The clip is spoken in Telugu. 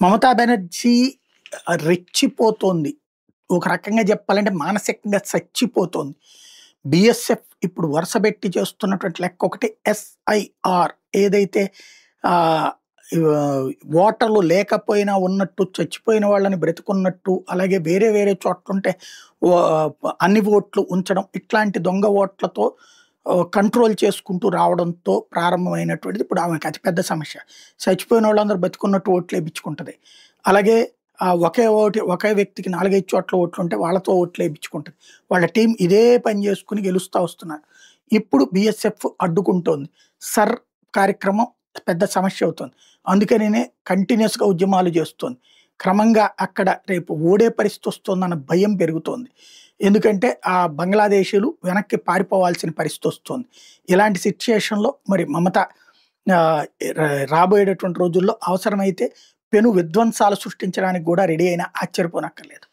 మమతా బెనర్జీ రెచ్చిపోతోంది. ఒక రకంగా చెప్పాలంటే మానసికంగా చచ్చిపోతోంది. బీఎస్ఎఫ్ ఇప్పుడు వరుసబెట్టి చేస్తున్నటువంటి లెక్క ఒకటి ఎస్ఐఆర్ ఏదైతే ఆహ్, ఓటర్లు లేకపోయినా ఉన్నట్టు, చచ్చిపోయిన వాళ్ళని బ్రతికున్నట్టు, అలాగే వేరే వేరే చోట్లుంటే అన్ని ఓట్లు ఉంచడం, ఇట్లాంటి దొంగ ఓట్లతో కంట్రోల్ చేసుకుంటూ రావడంతో ప్రారంభమైనటువంటిది ఇప్పుడు ఆమెకు అతిపెద్ద సమస్య. చచ్చిపోయిన వాళ్ళందరూ బతికున్నట్టు ఓట్లేపించుకుంటది. అలాగే ఒకే వ్యక్తికి 4, 5 చోట్ల ఓట్లుంటే వాళ్ళతో ఓట్లేపించుకుంటది. వాళ్ళ టీం ఇదే పని చేసుకొని గెలుస్తా వస్తున్నారు. ఇప్పుడు బీఎస్ఎఫ్ అడ్డుకుంటోంది. సర్ కార్యక్రమం పెద్ద సమస్య అవుతుంది. అందుకనినే కంటిన్యూస్‌గా ఉద్యమాలు చేస్తోంది. క్రమంగా అక్కడ రేపు ఓడే పరిస్థితి వస్తుందన్న భయం పెరుగుతోంది. ఎందుకంటే ఆ బంగ్లాదేశీయులు వెనక్కి పారిపోవాల్సిన పరిస్థితి వస్తుంది. ఇలాంటి సిట్యుయేషన్‌లో మరి మమత ఆహ్, రాబోయేటటువంటి రోజుల్లో అవసరమైతే పెను విధ్వంసాలు సృష్టించడానికి కూడా రెడీ అయినా ఆశ్చర్యపోనక్కర్లేదు.